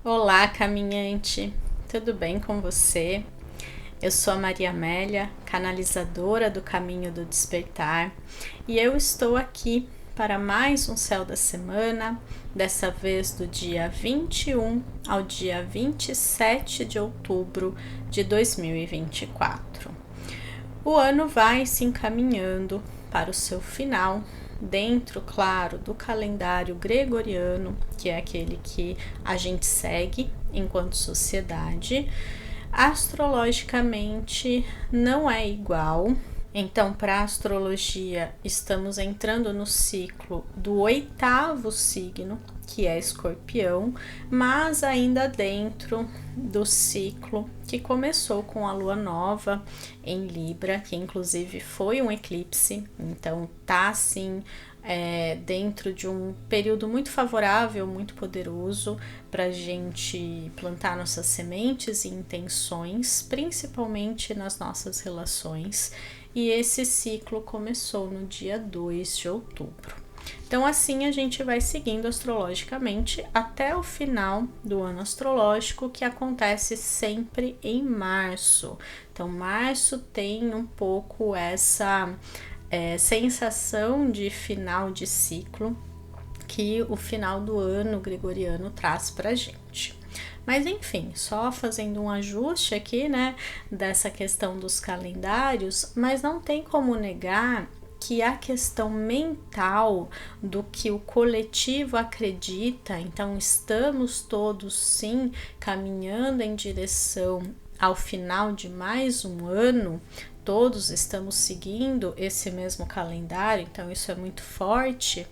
Olá, caminhante, tudo bem com você? Eu sou a Maria Amélia, canalizadora do Caminho do Despertar, e eu estou aqui para mais um Céu da Semana, dessa vez do dia 21 ao dia 27 de outubro de 2024. O ano vai se encaminhando para o seu final, dentro, claro, do calendário gregoriano, que é aquele que a gente segue enquanto sociedade. Astrologicamente não é igual. Então, para a astrologia, estamos entrando no ciclo do 8º signo, que é Escorpião, mas ainda dentro do ciclo que começou com a lua nova em Libra, que inclusive foi um eclipse, então tá assim dentro de um período muito favorável, muito poderoso para a gente plantar nossas sementes e intenções, principalmente nas nossas relações. E esse ciclo começou no dia 2 de outubro. Então, assim a gente vai seguindo astrologicamente até o final do ano astrológico, que acontece sempre em março. Então, março tem um pouco essa sensação de final de ciclo que o final do ano gregoriano traz pra gente. Mas enfim, só fazendo um ajuste aqui, né, dessa questão dos calendários, mas não tem como negar que a questão mental do que o coletivo acredita, então estamos todos sim caminhando em direção ao final de mais um ano, todos estamos seguindo esse mesmo calendário, então isso é muito forte,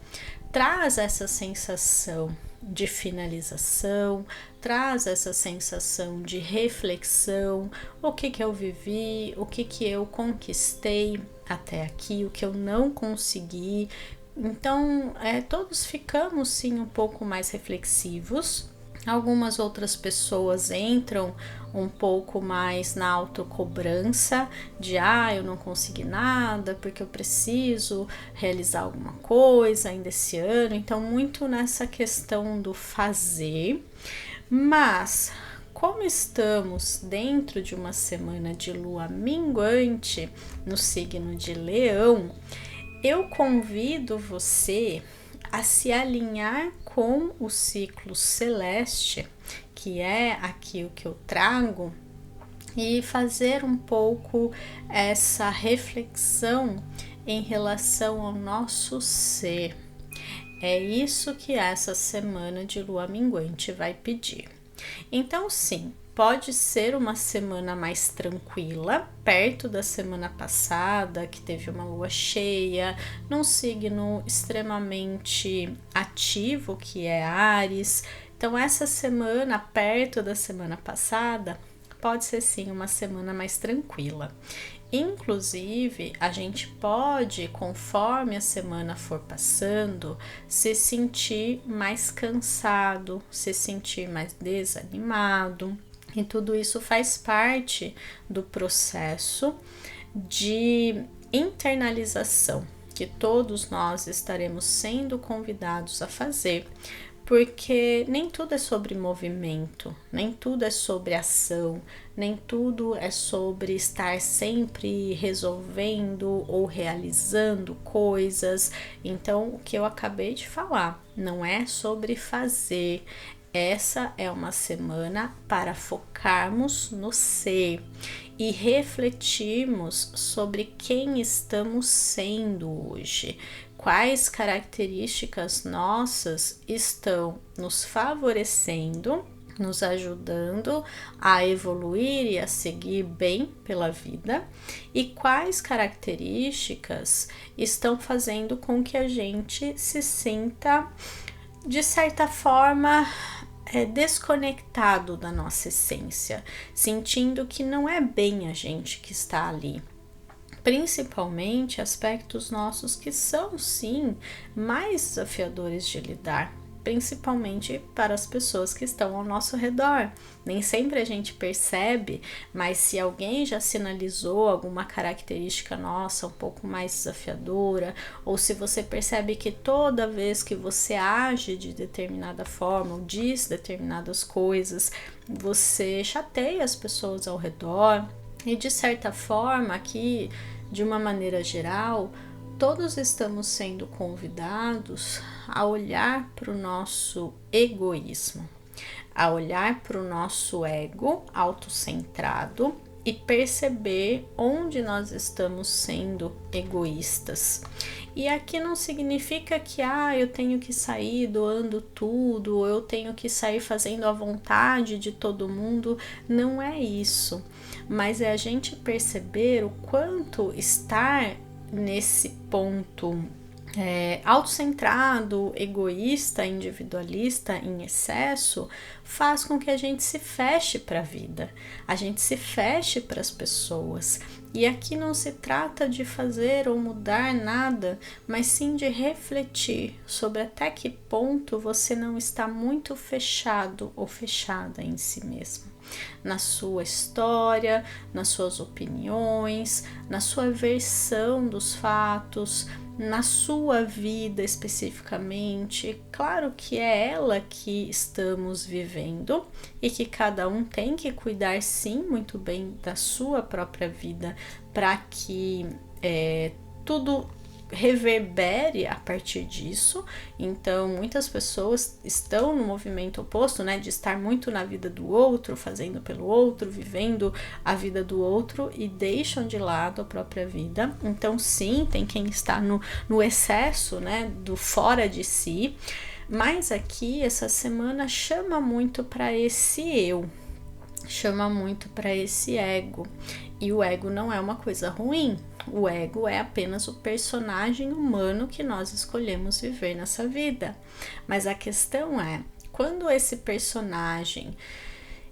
traz essa sensação de finalização, traz essa sensação de reflexão, o que eu vivi, o que eu conquistei até aqui, o que eu não consegui. Então, todos ficamos sim um pouco mais reflexivos. Algumas outras pessoas entram um pouco mais na autocobrança de eu não consegui nada porque eu preciso realizar alguma coisa ainda esse ano, então muito nessa questão do fazer. Mas como estamos dentro de uma semana de lua minguante no signo de Leão, eu convido você a se alinhar com o ciclo celeste, que é aqui o que eu trago, e fazer um pouco essa reflexão em relação ao nosso ser. É isso que essa semana de lua minguante vai pedir. Então, sim, pode ser uma semana mais tranquila, perto da semana passada, que teve uma lua cheia, num signo extremamente ativo, que é Áries. Então, essa semana, perto da semana passada, pode ser sim uma semana mais tranquila. Inclusive, a gente pode, conforme a semana for passando, se sentir mais cansado, se sentir mais desanimado. E tudo isso faz parte do processo de internalização que todos nós estaremos sendo convidados a fazer, porque nem tudo é sobre movimento, nem tudo é sobre ação, nem tudo é sobre estar sempre resolvendo ou realizando coisas. Então, o que eu acabei de falar não é sobre fazer. Essa é uma semana para focarmos no ser e refletirmos sobre quem estamos sendo hoje. Quais características nossas estão nos favorecendo, nos ajudando a evoluir e a seguir bem pela vida, e quais características estão fazendo com que a gente se sinta, de certa forma, desconectado da nossa essência, sentindo que não é bem a gente que está ali. Principalmente aspectos nossos que são sim mais desafiadores de lidar, principalmente para as pessoas que estão ao nosso redor. Nem sempre a gente percebe, mas se alguém já sinalizou alguma característica nossa um pouco mais desafiadora, ou se você percebe que toda vez que você age de determinada forma ou diz determinadas coisas, você chateia as pessoas ao redor, e de certa forma, aqui, de uma maneira geral, todos estamos sendo convidados a olhar para o nosso egoísmo, a olhar para o nosso ego autocentrado e perceber onde nós estamos sendo egoístas. E aqui não significa que eu tenho que sair doando tudo, ou eu tenho que sair fazendo a vontade de todo mundo. Não é isso, mas é a gente perceber o quanto estar nesse ponto autocentrado, egoísta, individualista em excesso, faz com que a gente se feche para a vida, a gente se feche para as pessoas. E aqui não se trata de fazer ou mudar nada, mas sim de refletir sobre até que ponto você não está muito fechado ou fechada em si mesmo, na sua história, nas suas opiniões, na sua versão dos fatos, na sua vida especificamente. Claro que é ela que estamos vivendo e que cada um tem que cuidar sim muito bem da sua própria vida para que tudo reverbere a partir disso. Então muitas pessoas estão no movimento oposto, né, de estar muito na vida do outro, fazendo pelo outro, vivendo a vida do outro e deixam de lado a própria vida. Então sim, tem quem está no excesso, né, do fora de si, mas aqui essa semana chama muito para esse eu, chama muito para esse ego. E o ego não é uma coisa ruim. O ego é apenas o personagem humano que nós escolhemos viver nessa vida. Mas a questão é, quando esse personagem,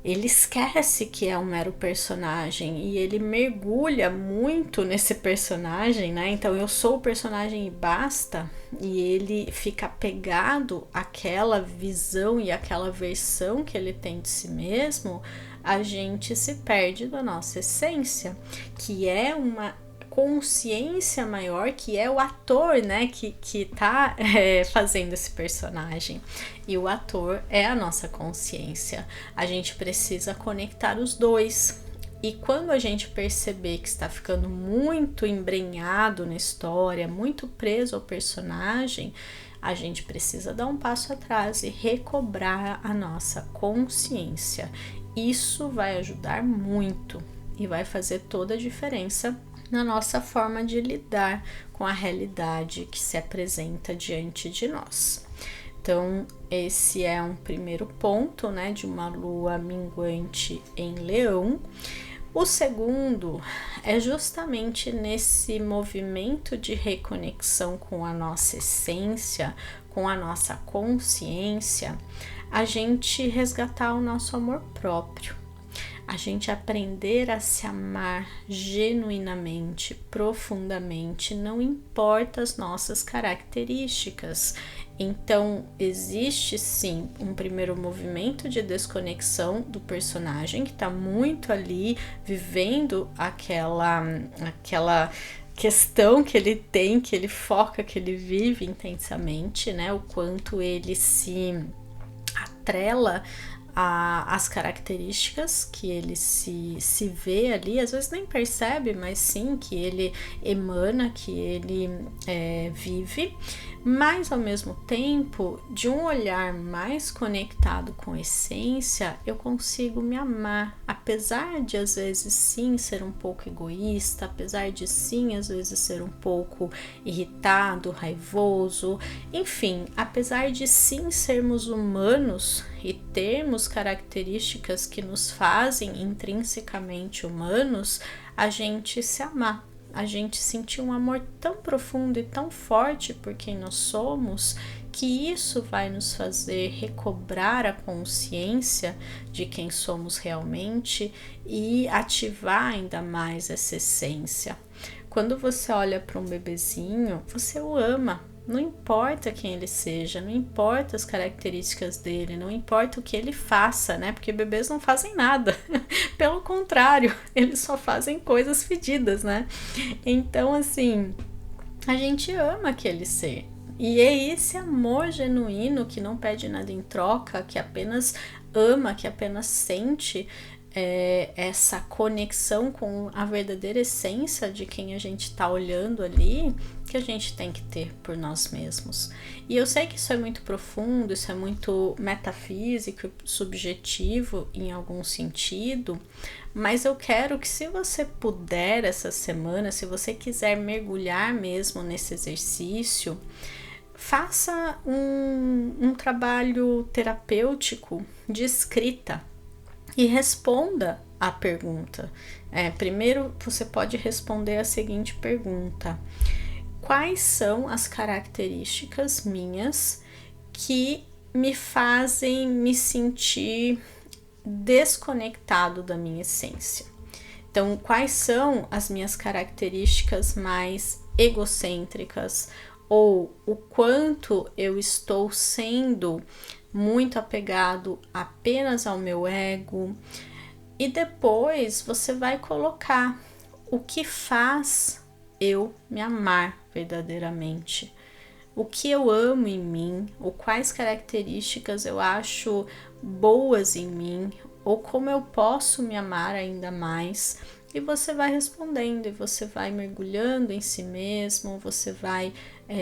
ele esquece que é um mero personagem e ele mergulha muito nesse personagem, né? Então eu sou o personagem e basta, e ele fica apegado àquela visão e àquela versão que ele tem de si mesmo, a gente se perde da nossa essência, que é uma consciência maior, que é o ator, né, que tá fazendo esse personagem. E o ator é a nossa consciência. A gente precisa conectar os dois. E quando a gente perceber que está ficando muito embrenhado na história, muito preso ao personagem, a gente precisa dar um passo atrás e recobrar a nossa consciência. Isso vai ajudar muito e vai fazer toda a diferença na nossa forma de lidar com a realidade que se apresenta diante de nós. Então, esse é um primeiro ponto, né, de uma lua minguante em Leão. O segundo é justamente nesse movimento de reconexão com a nossa essência, com a nossa consciência, a gente resgatar o nosso amor próprio, a gente aprender a se amar genuinamente, profundamente, não importa as nossas características. Então, existe sim um primeiro movimento de desconexão do personagem que está muito ali vivendo aquela questão que ele tem, que ele foca, que ele vive intensamente, né? O quanto ele se atrela as características que ele se vê ali, às vezes nem percebe, mas sim que ele emana, que ele vive, mas ao mesmo tempo, de um olhar mais conectado com a essência, eu consigo me amar, apesar de às vezes sim ser um pouco egoísta, apesar de sim às vezes ser um pouco irritado, raivoso, enfim, apesar de sim sermos humanos e termos características que nos fazem intrinsecamente humanos, a gente se amar, a gente sentir um amor tão profundo e tão forte por quem nós somos, que isso vai nos fazer recobrar a consciência de quem somos realmente e ativar ainda mais essa essência. Quando você olha para um bebezinho, você o ama. Não importa quem ele seja, não importa as características dele, não importa o que ele faça, né? Porque bebês não fazem nada. Pelo contrário, eles só fazem coisas fedidas, né? Então, assim, a gente ama aquele ser. E é esse amor genuíno que não pede nada em troca, que apenas ama, que apenas sente essa conexão com a verdadeira essência de quem a gente está olhando ali, que a gente tem que ter por nós mesmos. E eu sei que isso é muito profundo, isso é muito metafísico, subjetivo em algum sentido, mas eu quero que, se você puder essa semana, se você quiser mergulhar mesmo nesse exercício, faça um trabalho terapêutico de escrita e responda a pergunta. Primeiro, você pode responder a seguinte pergunta: quais são as características minhas que me fazem me sentir desconectado da minha essência? Então, quais são as minhas características mais egocêntricas, ou o quanto eu estou sendo muito apegado apenas ao meu ego? E depois você vai colocar o que faz eu me amar verdadeiramente, o que eu amo em mim, ou quais características eu acho boas em mim, ou como eu posso me amar ainda mais. E você vai respondendo, e você vai mergulhando em si mesmo, você vai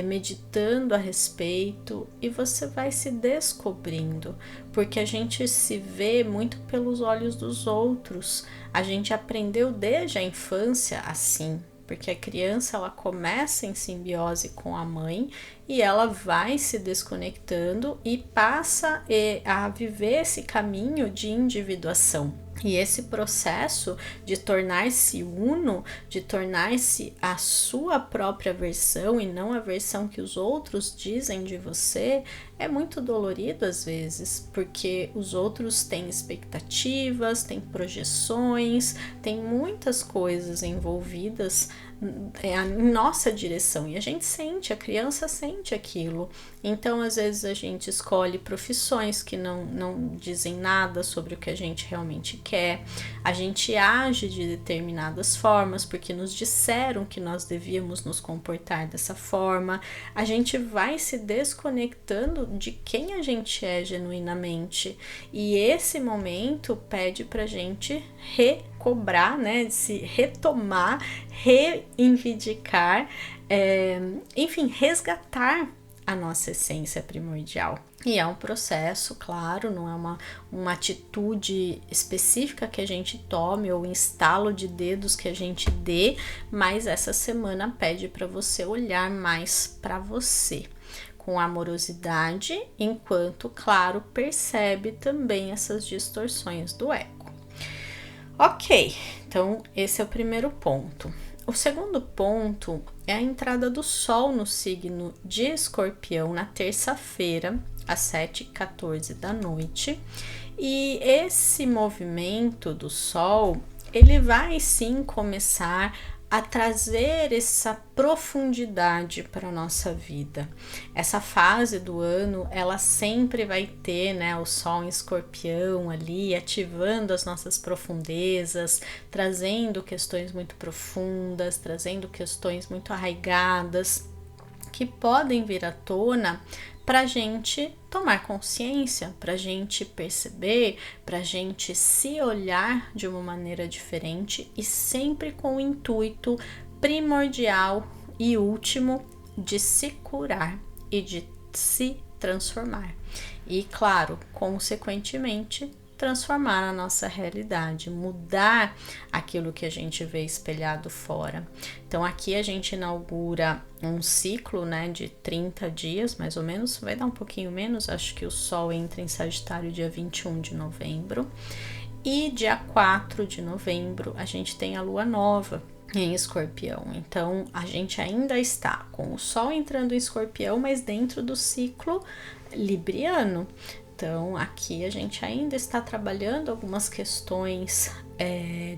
meditando a respeito, e você vai se descobrindo, porque a gente se vê muito pelos olhos dos outros. A gente aprendeu desde a infância assim, porque a criança, ela começa em simbiose com a mãe e ela vai se desconectando e passa a viver esse caminho de individuação. E esse processo de tornar-se uno, de tornar-se a sua própria versão e não a versão que os outros dizem de você, é muito dolorido às vezes, porque os outros têm expectativas, têm projeções, tem muitas coisas envolvidas em nossa direção, e a gente sente, a criança sente aquilo. Então, às vezes a gente escolhe profissões que não dizem nada sobre o que a gente realmente quer, a gente age de determinadas formas porque nos disseram que nós devíamos nos comportar dessa forma, a gente vai se desconectando de quem a gente é genuinamente, e esse momento pede pra gente recobrar, né, se retomar, reivindicar, enfim, resgatar a nossa essência primordial. E é um processo, claro, não é uma atitude específica que a gente tome ou instalo de dedos que a gente dê, mas essa semana pede para você olhar mais para você, com amorosidade, enquanto, claro, percebe também essas distorções do ego. Ok, então esse é o primeiro ponto. O segundo ponto é a entrada do Sol no signo de Escorpião na terça-feira, às 7h14 da noite. E esse movimento do Sol, ele vai sim começar a trazer essa profundidade para a nossa vida. Essa fase do ano, ela sempre vai ter, né, o Sol em Escorpião ali, ativando as nossas profundezas, trazendo questões muito profundas, trazendo questões muito arraigadas, que podem vir à tona para a gente tomar consciência, para a gente perceber, para a gente se olhar de uma maneira diferente, e sempre com o intuito primordial e último de se curar e de se transformar. E, claro, consequentemente, transformar a nossa realidade, mudar aquilo que a gente vê espelhado fora. Então aqui a gente inaugura um ciclo, né, de 30 dias, mais ou menos, vai dar um pouquinho menos, acho que o Sol entra em Sagitário dia 21 de novembro, e dia 4 de novembro a gente tem a Lua Nova em Escorpião. Então a gente ainda está com o Sol entrando em Escorpião, mas dentro do ciclo libriano. Então, aqui a gente ainda está trabalhando algumas questões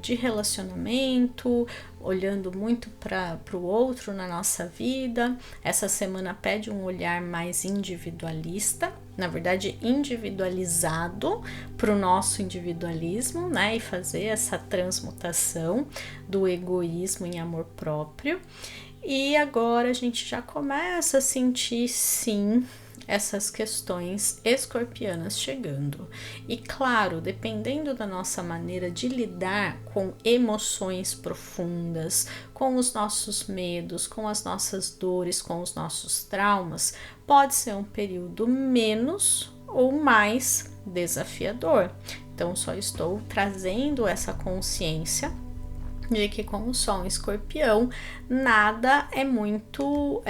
de relacionamento, olhando muito para o outro na nossa vida. Essa semana pede um olhar mais individualista, na verdade individualizado para o nosso individualismo, né? E fazer essa transmutação do egoísmo em amor próprio. E agora a gente já começa a sentir, sim, essas questões escorpianas chegando. E claro, dependendo da nossa maneira de lidar com emoções profundas, com os nossos medos, com as nossas dores, com os nossos traumas, pode ser um período menos ou mais desafiador. Então, só estou trazendo essa consciência de que com o Sol em Escorpião nada é muito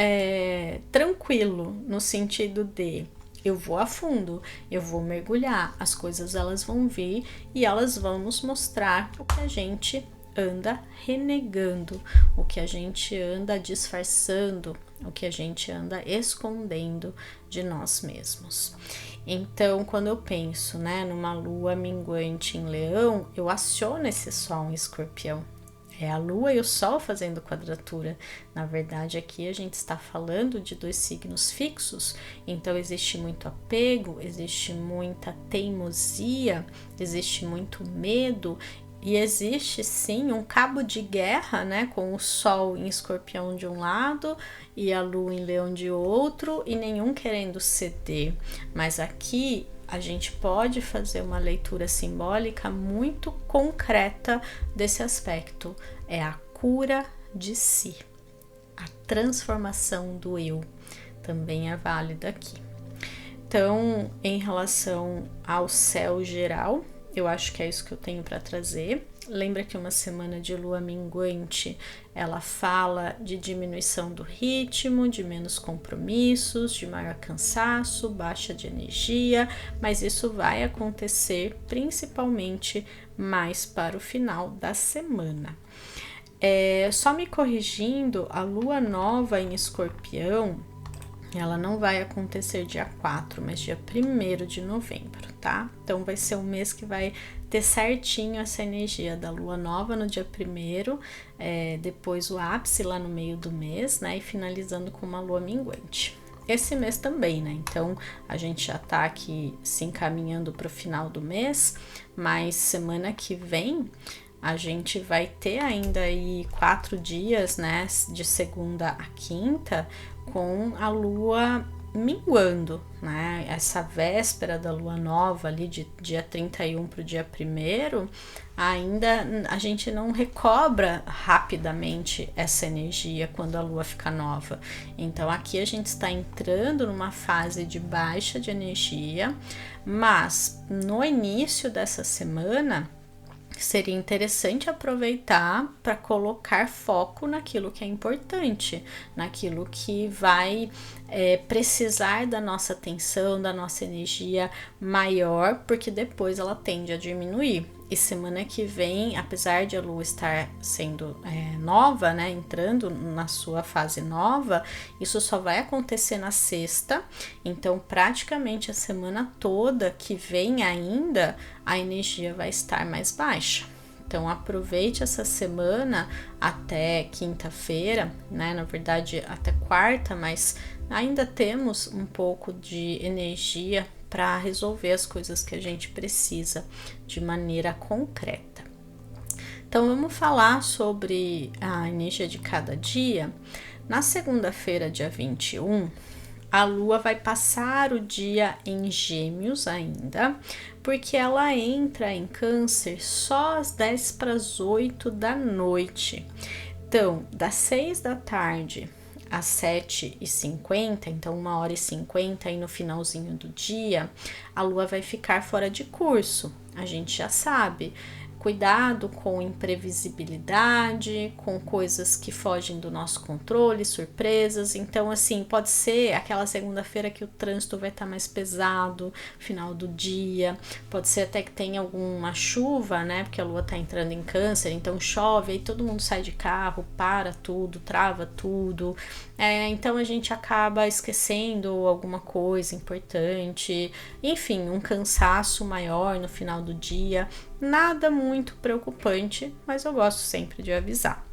tranquilo, no sentido de eu vou a fundo, eu vou mergulhar, as coisas elas vão vir e elas vão nos mostrar o que a gente anda renegando, o que a gente anda disfarçando, o que a gente anda escondendo de nós mesmos. Então, quando eu penso, né, numa lua minguante em Leão, eu aciono esse Sol em Escorpião. É a Lua e o Sol fazendo quadratura. Na verdade, aqui a gente está falando de 2 signos fixos, então existe muito apego, existe muita teimosia, existe muito medo e existe sim um cabo de guerra, né, com o Sol em Escorpião de um lado e a Lua em Leão de outro, e nenhum querendo ceder. Mas aqui a gente pode fazer uma leitura simbólica muito concreta desse aspecto. É a cura de si, a transformação do eu, também é válida aqui. Então, em relação ao céu geral, eu acho que é isso que eu tenho para trazer. Lembra que uma semana de lua minguante, ela fala de diminuição do ritmo, de menos compromissos, de maior cansaço, baixa de energia, mas isso vai acontecer principalmente mais para o final da semana. Só me corrigindo, a lua nova em Escorpião, ela não vai acontecer dia 4, mas dia 1º de novembro, tá? Então vai ser um mês que vai ter certinho essa energia da lua nova no dia 1º, depois o ápice lá no meio do mês, né? E finalizando com uma lua minguante. Esse mês também, né? Então a gente já tá aqui se encaminhando para o final do mês, mas semana que vem a gente vai ter ainda aí 4 dias, né? De segunda a quinta, com a lua minguando, né? Essa véspera da lua nova ali de dia 31 para o dia 1º, ainda a gente não recobra rapidamente essa energia quando a lua fica nova. Então aqui a gente está entrando numa fase de baixa de energia, mas no início dessa semana seria interessante aproveitar para colocar foco naquilo que é importante, naquilo que vai precisar da nossa atenção, da nossa energia maior, porque depois ela tende a diminuir. E semana que vem, apesar de a lua estar sendo nova, né, entrando na sua fase nova, isso só vai acontecer na sexta, então praticamente a semana toda que vem ainda, a energia vai estar mais baixa. Então aproveite essa semana até quinta-feira, né, na verdade até quarta, mas ainda temos um pouco de energia para resolver as coisas que a gente precisa de maneira concreta. Então vamos falar sobre a energia de cada dia. Na segunda-feira, dia 21, a Lua vai passar o dia em Gêmeos ainda, porque ela entra em Câncer só às 10 para as 8 da noite. Então, das 6 da tarde às 7h50, então 1h50 aí no finalzinho do dia, a Lua vai ficar fora de curso. A gente já sabe, Cuidado com imprevisibilidade, com coisas que fogem do nosso controle, surpresas. Então, assim, pode ser aquela segunda-feira que o trânsito vai estar mais pesado, final do dia. Pode ser até que tenha alguma chuva, né? Porque a lua tá entrando em Câncer, então chove, aí todo mundo sai de carro, para tudo, trava tudo. Então a gente acaba esquecendo alguma coisa importante. Enfim, um cansaço maior no final do dia. Nada muito preocupante, mas eu gosto sempre de avisar.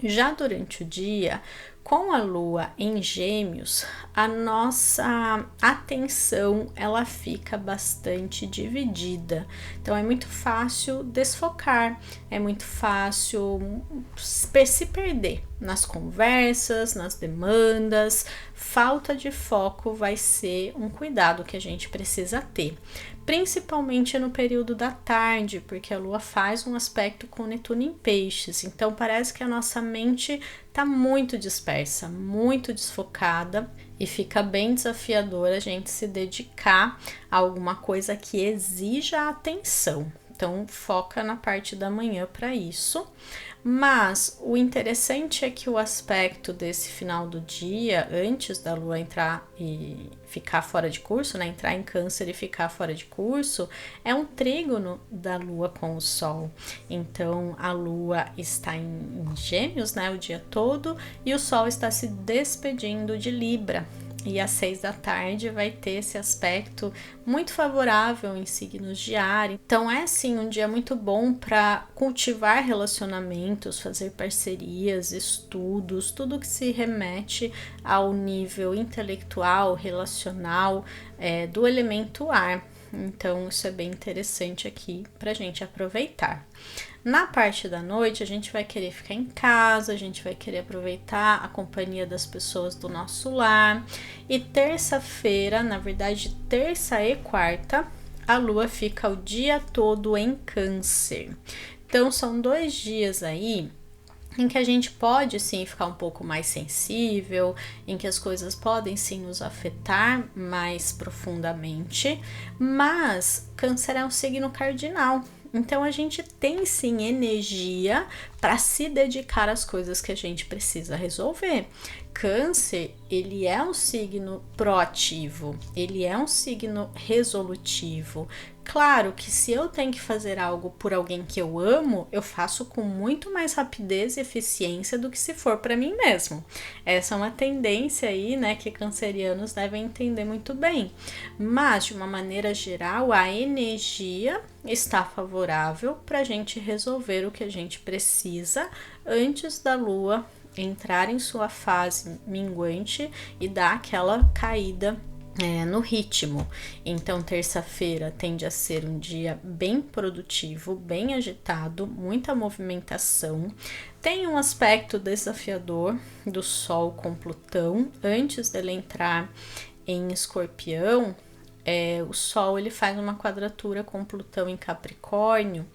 Já durante o dia, com a lua em Gêmeos, a nossa atenção ela fica bastante dividida. Então é muito fácil desfocar, é muito fácil se perder nas conversas, nas demandas. Falta de foco vai ser um cuidado que a gente precisa ter, principalmente no período da tarde, porque a lua faz um aspecto com Netuno em Peixes, então parece que a nossa mente está muito dispersa, muito desfocada, e fica bem desafiador a gente se dedicar a alguma coisa que exija atenção. Então foca na parte da manhã para isso. Mas o interessante é que o aspecto desse final do dia, antes da lua entrar e ficar fora de curso, né, entrar em Câncer e ficar fora de curso, é um trígono da lua com o sol. Então a lua está em Gêmeos, né, o dia todo, e o sol está se despedindo de Libra. E às 6 da tarde vai ter esse aspecto muito favorável em signos de ar. Então é sim um dia muito bom para cultivar relacionamentos, fazer parcerias, estudos, tudo que se remete ao nível intelectual, relacional do elemento ar. Então isso é bem interessante aqui para a gente aproveitar. Na parte da noite, a gente vai querer ficar em casa, a gente vai querer aproveitar a companhia das pessoas do nosso lar. E terça-feira, na verdade, terça e quarta, a lua fica o dia todo em Câncer. Então, são 2 dias aí em que a gente pode sim ficar um pouco mais sensível, em que as coisas podem sim nos afetar mais profundamente, mas Câncer é um signo cardinal. Então a gente tem sim energia para se dedicar às coisas que a gente precisa resolver. Câncer, ele é um signo proativo, ele é um signo resolutivo. Claro que se eu tenho que fazer algo por alguém que eu amo, eu faço com muito mais rapidez e eficiência do que se for para mim mesmo. Essa é uma tendência aí, né, que cancerianos devem entender muito bem. Mas, de uma maneira geral, a energia está favorável para a gente resolver o que a gente precisa antes da lua entrar em sua fase minguante e dar aquela caída no ritmo. Então terça-feira tende a ser um dia bem produtivo, bem agitado, muita movimentação. Tem um aspecto desafiador do Sol com Plutão. Antes dele entrar em Escorpião, o Sol ele faz uma quadratura com Plutão em Capricórnio,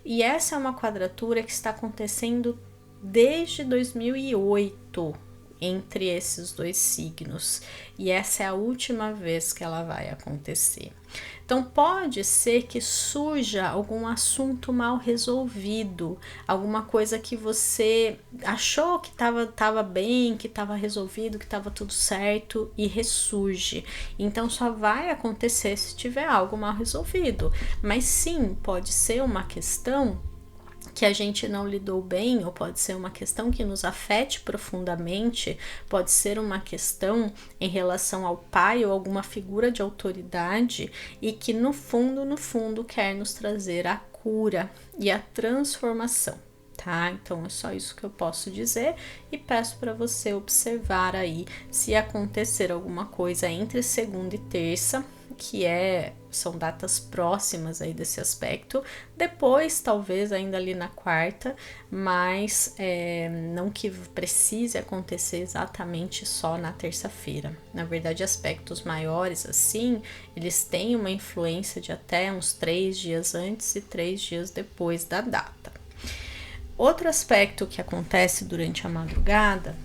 e essa é uma quadratura que está acontecendo desde 2008 entre esses 2 signos, e essa é a última vez que ela vai acontecer. Então pode ser que surja algum assunto mal resolvido, alguma coisa que você achou que estava bem, que estava resolvido, que estava tudo certo, e ressurge. Então só vai acontecer se tiver algo mal resolvido, mas sim, pode ser uma questão que a gente não lidou bem, ou pode ser uma questão que nos afete profundamente, pode ser uma questão em relação ao pai ou alguma figura de autoridade, e que no fundo quer nos trazer a cura e a transformação, tá? Então é só isso que eu posso dizer, e peço para você observar aí se acontecer alguma coisa entre segunda e terça, que são datas próximas aí desse aspecto, depois talvez ainda ali na quarta, mas não que precise acontecer exatamente só na terça-feira. Na verdade, aspectos maiores assim, eles têm uma influência de até uns 3 dias antes e 3 dias depois da data. Outro aspecto que acontece durante a madrugada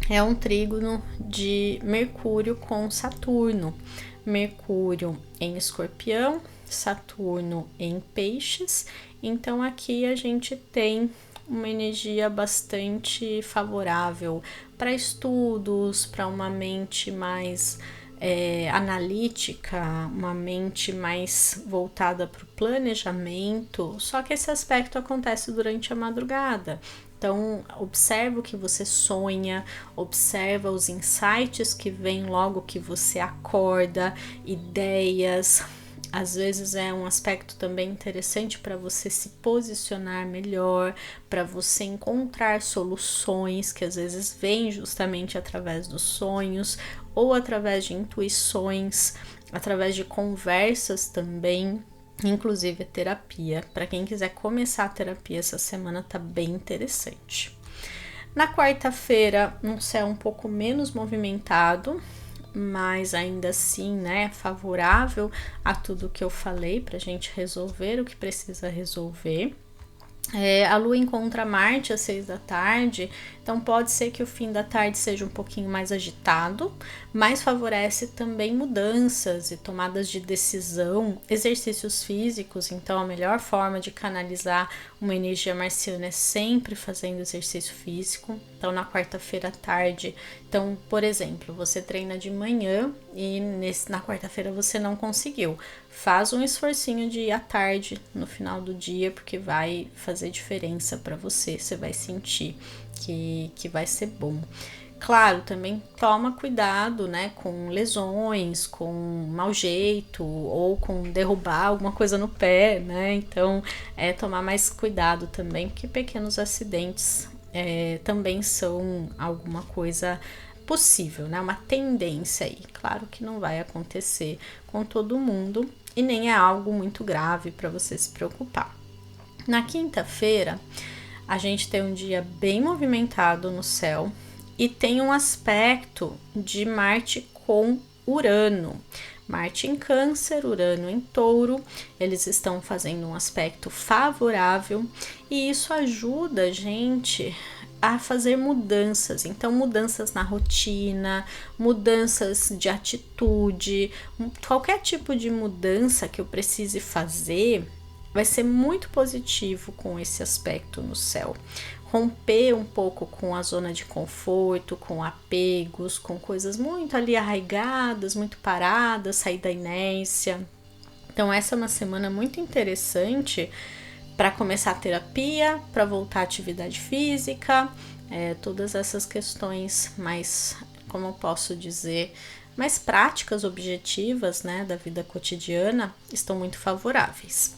é um trígono de Mercúrio com Saturno. Mercúrio em Escorpião Saturno em Peixes, então aqui a gente tem uma energia bastante favorável para estudos, para uma mente mais analítica, uma mente mais voltada para o planejamento, só que esse aspecto acontece durante a madrugada. Então, observa o que você sonha, observa os insights que vêm logo que você acorda, ideias. Às vezes é um aspecto também interessante para você se posicionar melhor, para você encontrar soluções que às vezes vêm justamente através dos sonhos ou através de intuições, através de conversas também. Inclusive a terapia. Para quem quiser começar a terapia essa semana tá bem interessante. Na quarta-feira, um céu um pouco menos movimentado, mas ainda assim, né, favorável a tudo que eu falei pra gente resolver o que precisa resolver. A Lua encontra Marte às 6 da tarde, então pode ser que o fim da tarde seja um pouquinho mais agitado, mas favorece também mudanças e tomadas de decisão, exercícios físicos. Então a melhor forma de canalizar uma energia marciana é sempre fazendo exercício físico. Então na quarta-feira à tarde, então por exemplo, você treina de manhã e na quarta-feira você não conseguiu, faz um esforcinho de ir à tarde no final do dia, porque vai fazer diferença para você, você vai sentir que vai ser bom. Claro, também toma cuidado, né, com lesões, com mau jeito ou com derrubar alguma coisa no pé, né? Então, tomar mais cuidado também, porque pequenos acidentes também são alguma coisa possível, né? Uma tendência aí. Claro que não vai acontecer com todo mundo e nem é algo muito grave para você se preocupar. Na quinta-feira, a gente tem um dia bem movimentado no céu e tem um aspecto de Marte com Urano. Marte em Câncer, Urano em Touro, eles estão fazendo um aspecto favorável e isso ajuda a gente a fazer mudanças. Então, mudanças na rotina, mudanças de atitude, qualquer tipo de mudança que eu precise fazer vai ser muito positivo com esse aspecto no céu. Romper um pouco com a zona de conforto, com apegos, com coisas muito ali arraigadas, muito paradas, sair da inércia. Então essa é uma semana muito interessante para começar a terapia, para voltar à atividade física, todas essas questões mais, como eu posso dizer, mais práticas, objetivas, né, da vida cotidiana estão muito favoráveis.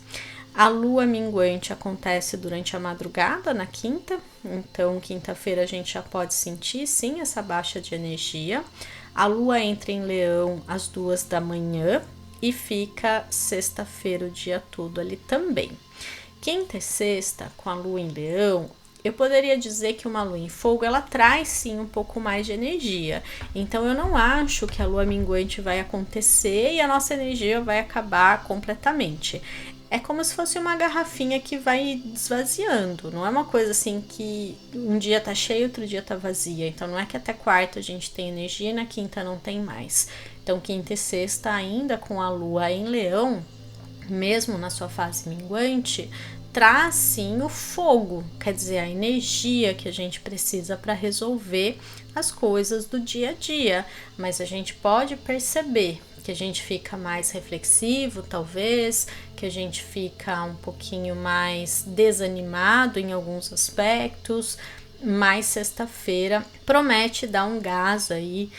A lua minguante acontece durante a madrugada, na quinta, então quinta-feira a gente já pode sentir sim essa baixa de energia. A lua entra em Leão às 2 da manhã e fica sexta-feira o dia todo ali também. Quinta e sexta, com a lua em Leão, eu poderia dizer que uma lua em fogo, ela traz sim um pouco mais de energia. Então eu não acho que a lua minguante vai acontecer e a nossa energia vai acabar completamente. É como se fosse uma garrafinha que vai desvaziando. Não é uma coisa assim que um dia tá cheio, outro dia tá vazia. Então não é que até quarta a gente tem energia e na quinta não tem mais. Então quinta e sexta ainda com a lua em Leão, mesmo na sua fase minguante, traz sim o fogo, quer dizer, a energia que a gente precisa para resolver as coisas do dia a dia. Mas a gente pode perceber que a gente fica mais reflexivo, talvez, que a gente fica um pouquinho mais desanimado em alguns aspectos, mas sexta-feira promete dar um gás aí,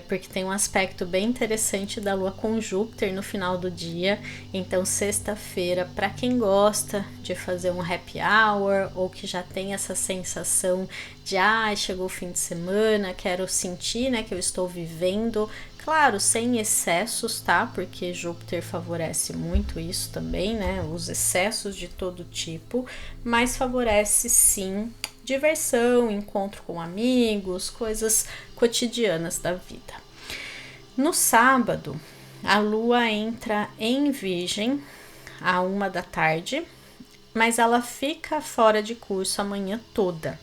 porque tem um aspecto bem interessante da Lua com Júpiter no final do dia. Então sexta-feira, para quem gosta de fazer um happy hour ou que já tem essa sensação de chegou o fim de semana, quero sentir, né, que eu estou vivendo, claro, sem excessos, tá? Porque Júpiter favorece muito isso também, né? Os excessos de todo tipo, mas favorece sim diversão, encontro com amigos, coisas cotidianas da vida. No sábado, a lua entra em Virgem à 1 da tarde, mas ela fica fora de curso a manhã toda.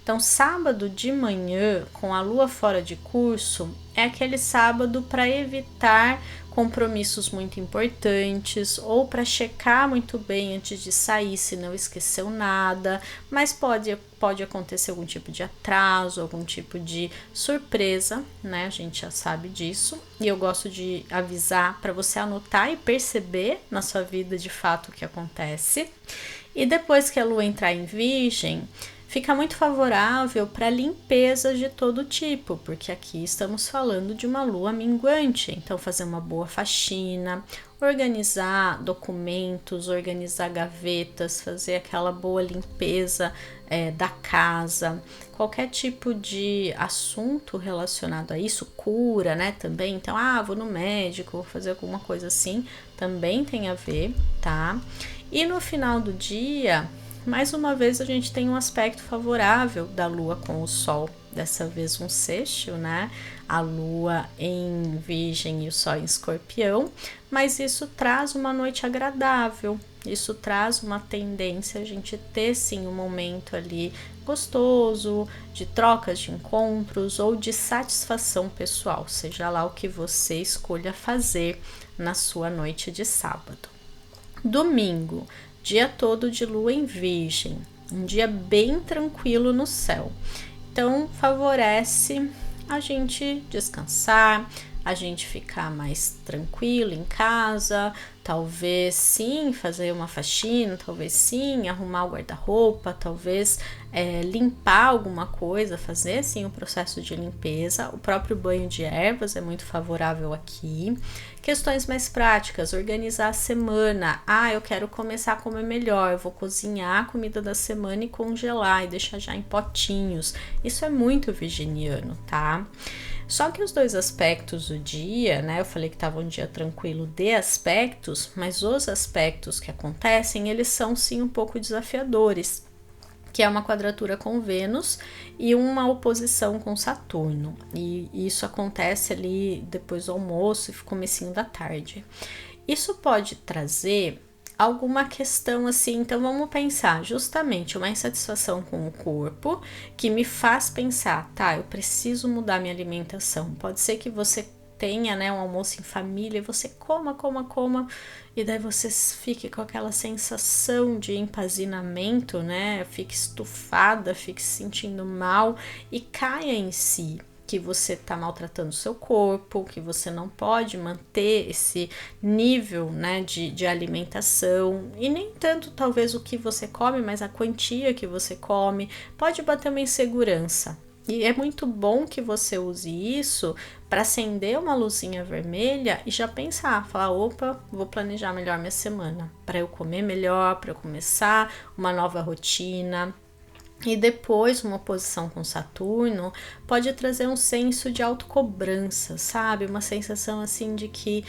Então, sábado de manhã, com a lua fora de curso, é aquele sábado para evitar compromissos muito importantes ou para checar muito bem antes de sair se não esqueceu nada, mas pode acontecer algum tipo de atraso, algum tipo de surpresa, né? A gente já sabe disso e eu gosto de avisar para você anotar e perceber na sua vida de fato o que acontece. E depois que a lua entrar em Virgem, fica muito favorável para limpezas de todo tipo, porque aqui estamos falando de uma lua minguante, então fazer uma boa faxina, organizar documentos, organizar gavetas, fazer aquela boa limpeza da casa, qualquer tipo de assunto relacionado a isso, cura, né, também, então, vou no médico, vou fazer alguma coisa assim, também tem a ver, tá? E no final do dia, mais uma vez a gente tem um aspecto favorável da lua com o sol, dessa vez um sextil, né? A lua em Virgem e o sol em Escorpião, mas isso traz uma noite agradável, isso traz uma tendência a gente ter sim um momento ali gostoso, de trocas de encontros ou de satisfação pessoal, seja lá o que você escolha fazer na sua noite de sábado. Domingo, dia todo de lua em Virgem, um dia bem tranquilo no céu. Então, favorece a gente descansar, a gente ficar mais tranquilo em casa, talvez sim fazer uma faxina, talvez sim arrumar o guarda-roupa, talvez limpar alguma coisa, fazer sim o processo de limpeza. O próprio banho de ervas é muito favorável aqui. Questões mais práticas, organizar a semana. Eu quero começar a comer melhor, eu vou cozinhar a comida da semana e congelar e deixar já em potinhos. Isso é muito virginiano, tá? Só que os dois aspectos do dia, né? Eu falei que estava um dia tranquilo de aspectos, mas os aspectos que acontecem, eles são sim um pouco desafiadores, que é uma quadratura com Vênus e uma oposição com Saturno. E isso acontece ali depois do almoço e comecinho da tarde. Isso pode trazer alguma questão assim, então vamos pensar justamente uma insatisfação com o corpo que me faz pensar, eu preciso mudar minha alimentação. Pode ser que você tenha, né, um almoço em família e você coma, e daí você fique com aquela sensação de empazinamento, né, fique estufada, fique se sentindo mal e caia em si, que você está maltratando o seu corpo, que você não pode manter esse nível, né, de alimentação, e nem tanto talvez o que você come, mas a quantia que você come, pode bater uma insegurança. E é muito bom que você use isso para acender uma luzinha vermelha e já pensar, falar, opa, vou planejar melhor minha semana, para eu comer melhor, para eu começar uma nova rotina. E depois, uma oposição com Saturno pode trazer um senso de autocobrança, sabe? Uma sensação assim de que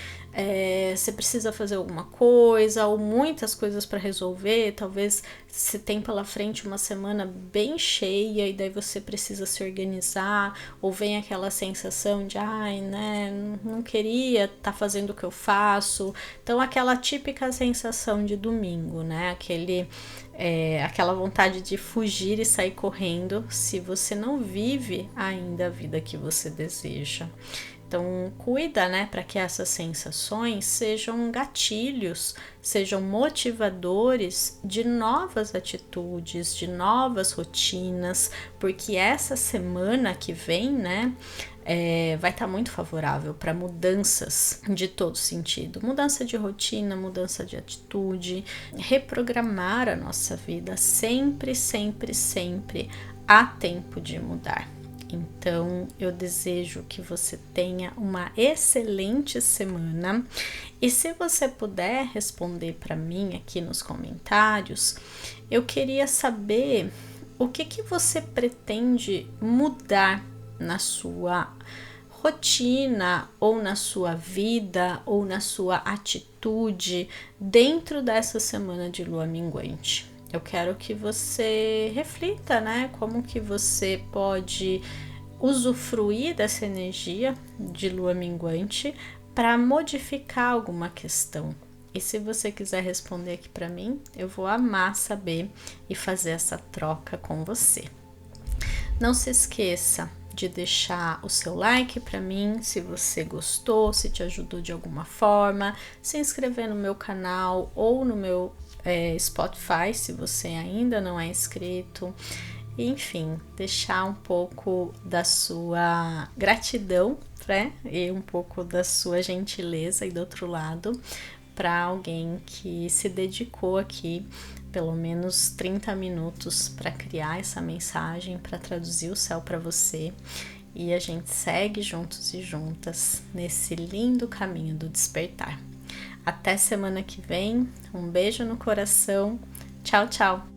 você precisa fazer alguma coisa ou muitas coisas para resolver. Talvez você tenha pela frente uma semana bem cheia e daí você precisa se organizar, ou vem aquela sensação de, não queria estar fazendo o que eu faço. Então, aquela típica sensação de domingo, né? Aquela vontade de fugir e sair correndo se você não vive ainda a vida que você deseja. Então, cuida, né, para que essas sensações sejam gatilhos, sejam motivadores de novas atitudes, de novas rotinas, porque essa semana que vem, né, vai estar muito favorável para mudanças de todo sentido, mudança de rotina, mudança de atitude, reprogramar a nossa vida sempre, sempre, sempre há tempo de mudar. Então, eu desejo que você tenha uma excelente semana e se você puder responder para mim aqui nos comentários, eu queria saber o que você pretende mudar na sua rotina ou na sua vida ou na sua atitude dentro dessa semana de lua minguante. Eu quero que você reflita, né? Como que você pode usufruir dessa energia de lua minguante para modificar alguma questão. E se você quiser responder aqui para mim, eu vou amar saber e fazer essa troca com você. Não se esqueça de deixar o seu like para mim, se você gostou, se te ajudou de alguma forma, se inscrever no meu canal ou no meu Spotify, se você ainda não é inscrito. Enfim, deixar um pouco da sua gratidão, né? E um pouco da sua gentileza aí do outro lado para alguém que se dedicou aqui pelo menos 30 minutos para criar essa mensagem, para traduzir o céu para você. E a gente segue juntos e juntas nesse lindo caminho do despertar. Até semana que vem. Um beijo no coração. Tchau, tchau!